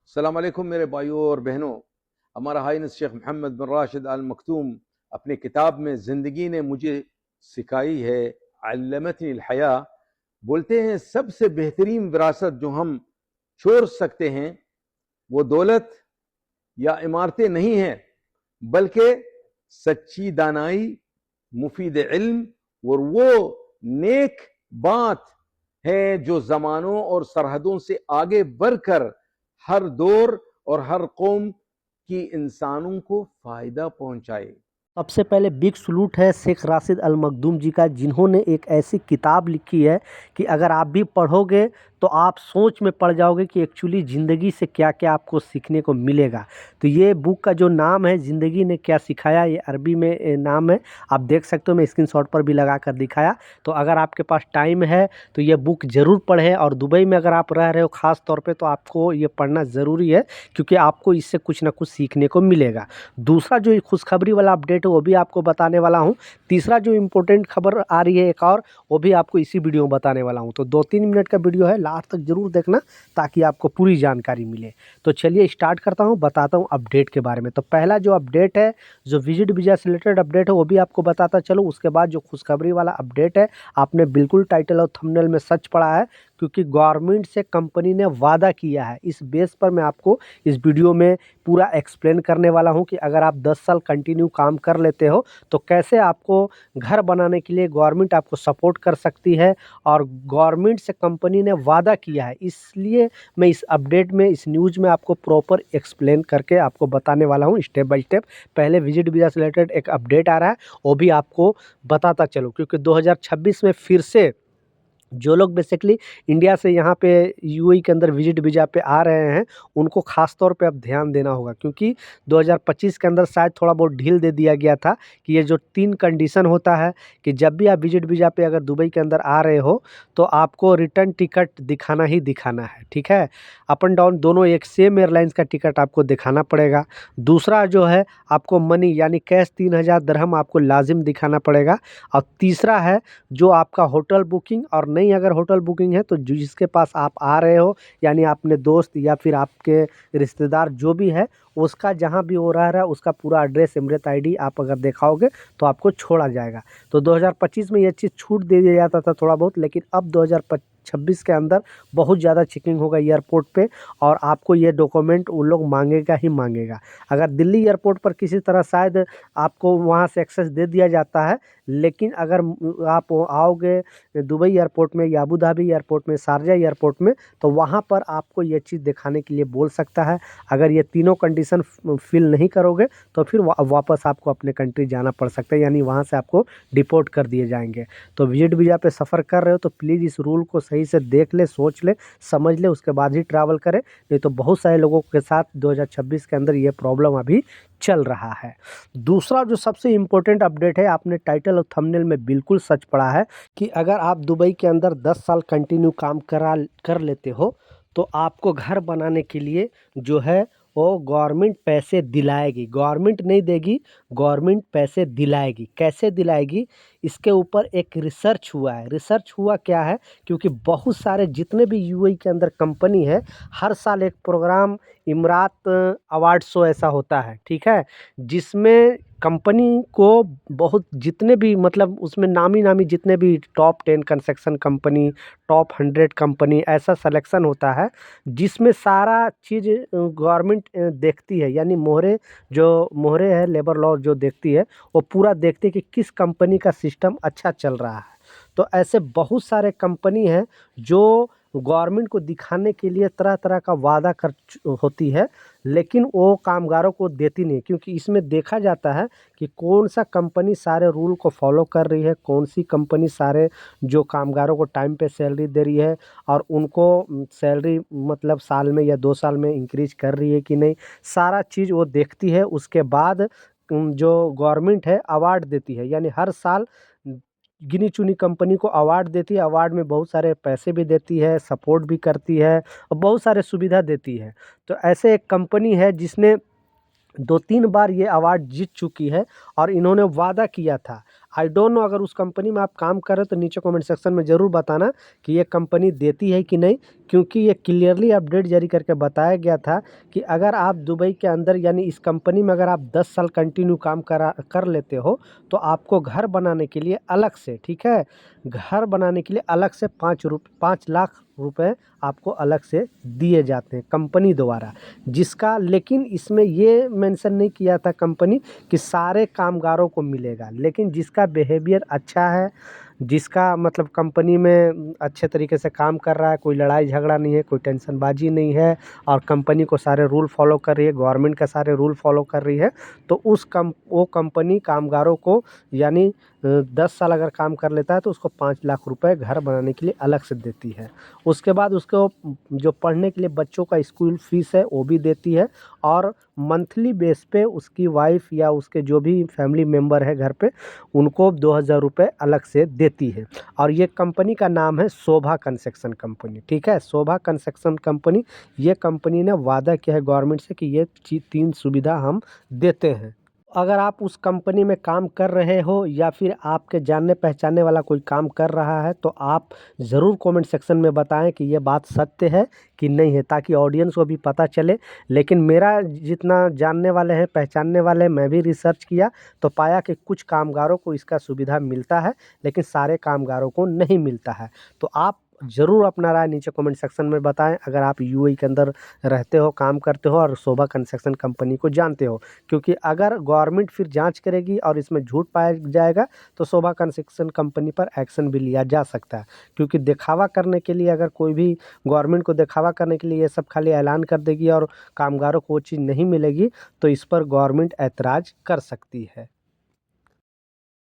अस्सलाम वालेकुम मेरे भाइयों और बहनों। हमारा हाइनस शेख मोहम्मद बिन राशिद अल मखतूम अपने किताब में ज़िंदगी ने मुझे सिखाई है, अल्लमतनी अल हया, बोलते हैं सबसे बेहतरीन विरासत जो हम छोड़ सकते हैं वो दौलत या इमारतें नहीं हैं, बल्कि सच्ची दानाई, मुफीद इल्म और वो नेक बात है जो ज़मानों और सरहदों से आगे बढ़कर हर दौर और हर कौम की इंसानों को फ़ायदा पहुंचाए। सबसे पहले बिग सलूट है शेख राशिद अल मखदूम जी का, जिन्होंने एक ऐसी किताब लिखी है कि अगर आप भी पढ़ोगे तो आप सोच में पड़ जाओगे कि एक्चुअली ज़िंदगी से क्या क्या आपको सीखने को मिलेगा। तो ये बुक का जो नाम है ज़िंदगी ने क्या सिखाया, ये अरबी में नाम है, आप देख सकते हो, मैं स्क्रीनशॉट पर भी लगा कर दिखाया। तो अगर आपके पास टाइम है तो ये बुक ज़रूर पढ़ें, और दुबई में अगर आप रह रहे हो ख़ास तौर पर तो आपको ये पढ़ना ज़रूरी है, क्योंकि आपको इससे कुछ ना कुछ सीखने को मिलेगा। दूसरा जो खुशखबरी वाला अपडेट है वो भी आपको बताने वाला हूँ। तीसरा जो इम्पोर्टेंट खबर आ रही है एक और, वो भी आपको इसी वीडियो में बताने वाला हूँ। तो 2-3 मिनट का वीडियो है, लास्ट तक ज़रूर देखना ताकि आपको पूरी जानकारी मिले। तो चलिए स्टार्ट करता हूँ, बताता हूँ अपडेट के बारे में। तो पहला जो अपडेट है, जो विजिट वीज़ा से रिलेटेड अपडेट है, वो भी आपको बताता चलो। उसके बाद जो खुशखबरी वाला अपडेट है, आपने बिल्कुल टाइटल और थंबनेल में सच पढ़ा है, क्योंकि गवर्नमेंट से कंपनी ने वादा किया है। इस बेस पर मैं आपको इस वीडियो में पूरा एक्सप्लेन करने वाला हूं कि अगर आप 10 साल कंटिन्यू काम कर लेते हो तो कैसे आपको घर बनाने के लिए गवर्नमेंट आपको सपोर्ट कर सकती है, और गवर्नमेंट से कंपनी ने वादा किया है। इसलिए मैं इस अपडेट में, इस न्यूज़ में आपको प्रॉपर एक्सप्लेन करके आपको बताने वाला हूं स्टेप बाय स्टेप। पहले विजिट वीज़ा से रिलेटेड एक अपडेट आ रहा है, वो भी आपको बताता चलो, क्योंकि 2026 में फिर से जो लोग बेसिकली इंडिया से यहाँ पे यूएई के अंदर विजिट वीज़ा पे आ रहे हैं, उनको ख़ास तौर पे अब ध्यान देना होगा, क्योंकि 2025 के अंदर शायद थोड़ा बहुत ढील दे दिया गया था कि ये जो 3 कंडीशन होता है कि जब भी आप विजिट वीज़ा पे अगर दुबई के अंदर आ रहे हो तो आपको रिटर्न टिकट दिखाना ही दिखाना है, ठीक है। अप एंड डाउन दोनों एक सेम एयरलाइंस का टिकट आपको दिखाना पड़ेगा। दूसरा जो है, आपको मनी यानी कैश 3000 दिरहम आपको लाजिम दिखाना पड़ेगा। और तीसरा है जो आपका होटल बुकिंग, और नहीं अगर होटल बुकिंग है तो जिसके पास आप आ रहे हो, यानी अपने दोस्त या फिर आपके रिश्तेदार जो भी है, उसका जहाँ भी वो रह रहा है उसका पूरा एड्रेस, इमरत आईडी आप अगर दिखाओगे तो आपको छोड़ा जाएगा। तो 2025 में ये चीज़ छूट दे दिया जाता था थोड़ा बहुत, लेकिन अब 2026 के अंदर बहुत ज़्यादा चेकिंग होगा एयरपोर्ट पे, और आपको ये डॉक्यूमेंट उन लोग मांगेगा ही मांगेगा। अगर दिल्ली एयरपोर्ट पर किसी तरह शायद आपको वहाँ से एक्सेस दे दिया जाता है, लेकिन अगर आप आओगे दुबई एयरपोर्ट में या अबू धाबी एयरपोर्ट में, शारजा एयरपोर्ट में, तो वहाँ पर आपको ये चीज़ दिखाने के लिए बोल सकता है। अगर ये तीनों कंडीशन फिल नहीं करोगे तो फिर वापस आपको अपने कंट्री जाना पड़ सकता है, यानी वहाँ से आपको डिपोर्ट कर दिए जाएंगे। तो विजिट वीज़ा पे सफ़र कर रहे हो तो प्लीज़ इस रूल को सही से देख ले, सोच ले, समझ ले, उसके बाद ही ट्रैवल करें। नहीं तो बहुत सारे लोगों के साथ 2026 के अंदर ये प्रॉब्लम अभी चल रहा है। दूसरा जो सबसे इम्पोर्टेंट अपडेट है, आपने टाइटल और थंबनेल में बिल्कुल सच पढ़ा है कि अगर आप दुबई के अंदर 10 साल कंटिन्यू काम कर लेते हो तो आपको घर बनाने के लिए जो है वो गवर्नमेंट पैसे दिलाएगी। गवर्नमेंट नहीं देगी, गवर्नमेंट पैसे दिलाएगी। कैसे दिलाएगी, इसके ऊपर एक रिसर्च हुआ है। रिसर्च हुआ क्या है, क्योंकि बहुत सारे जितने भी यूएई के अंदर कंपनी है, हर साल एक प्रोग्राम इमरात अवार्ड शो ऐसा होता है, ठीक है, जिसमें कंपनी को बहुत जितने भी मतलब उसमें नामी नामी जितने भी top 10 construction company, top 100 company, ऐसा सिलेक्शन होता है जिसमें सारा चीज़ गवर्नमेंट देखती है। यानी मोहरे है, लेबर लॉ जो देखती है, वो पूरा देखती है कि किस कंपनी का सिस्टम अच्छा चल रहा है। तो ऐसे बहुत सारे कंपनी हैं जो गवर्नमेंट को दिखाने के लिए तरह तरह का वादा कर होती है, लेकिन वो कामगारों को देती नहीं, क्योंकि इसमें देखा जाता है कि कौन सा कंपनी सारे रूल को फॉलो कर रही है, कौन सी कंपनी सारे जो कामगारों को टाइम पे सैलरी दे रही है, और उनको सैलरी मतलब साल में या 2 साल में इंक्रीज कर रही है कि नहीं, सारा चीज़ वो देखती है। उसके बाद जो गवर्नमेंट है अवार्ड देती है, यानी हर साल गिनी चुनी कंपनी को अवार्ड देती है। अवार्ड में बहुत सारे पैसे भी देती है, सपोर्ट भी करती है, और बहुत सारे सुविधा देती है। तो ऐसे एक कंपनी है जिसने 2-3 बार ये अवार्ड जीत चुकी है, और इन्होंने वादा किया था आई डोंट नो अगर उस कंपनी में आप काम कर रहे हो तो नीचे कमेंट सेक्शन में ज़रूर बताना कि ये कंपनी देती है कि नहीं, क्योंकि ये क्लियरली अपडेट जारी करके बताया गया था कि अगर आप दुबई के अंदर यानी इस कंपनी में अगर आप 10 साल कंटिन्यू काम कर लेते हो तो आपको घर बनाने के लिए अलग से, ठीक है, घर बनाने के लिए अलग से 5 लाख रुपए आपको अलग से दिए जाते हैं कंपनी द्वारा, जिसका लेकिन इसमें ये मेंशन नहीं किया था कंपनी कि सारे कामगारों को मिलेगा, लेकिन जिसका बिहेवियर अच्छा है, जिसका मतलब कंपनी में अच्छे तरीके से काम कर रहा है, कोई लड़ाई झगड़ा नहीं है, कोई टेंशनबाजी नहीं है और कंपनी को सारे रूल फॉलो कर रही है, गवर्नमेंट का सारे रूल फॉलो कर रही है, तो वो कंपनी कामगारों को यानी 10 साल अगर काम कर लेता है तो उसको 5 लाख रुपए घर बनाने के लिए अलग से देती है। उसके बाद उसको जो पढ़ने के लिए बच्चों का स्कूल फीस है वो भी देती है और मंथली बेस पे उसकी वाइफ या उसके जो भी फैमिली मेम्बर है घर पे उनको 2000 रुपये अलग से देती है। और ये कंपनी का नाम है शोभा कंस्ट्रक्शन कंपनी, ठीक है, शोभा कंस्ट्रक्शन कंपनी। ये कंपनी ने वादा किया है गवर्नमेंट से कि ये 3 सुविधा हम देते हैं। अगर आप उस कंपनी में काम कर रहे हो या फिर आपके जानने पहचानने वाला कोई काम कर रहा है तो आप ज़रूर कमेंट सेक्शन में बताएं कि ये बात सत्य है कि नहीं है, ताकि ऑडियंस को भी पता चले। लेकिन मेरा जितना जानने वाले हैं पहचानने वाले मैं भी रिसर्च किया तो पाया कि कुछ कामगारों को इसका सुविधा मिलता है लेकिन सारे कामगारों को नहीं मिलता है। तो आप ज़रूर अपना राय नीचे कमेंट सेक्शन में बताएं अगर आप यूएई के अंदर रहते हो, काम करते हो और शोभा कंस्ट्रक्शन कंपनी को जानते हो, क्योंकि अगर गवर्नमेंट फिर जांच करेगी और इसमें झूठ पाया जाएगा तो शोभा कंस्ट्रक्शन कंपनी पर एक्शन भी लिया जा सकता है। क्योंकि दिखावा करने के लिए अगर कोई भी गवर्नमेंट को दिखावा करने के लिए ये सब खाली ऐलान कर देगी और कामगारों को वो चीज़ नहीं मिलेगी तो इस पर गवर्नमेंट ऐतराज़ कर सकती है।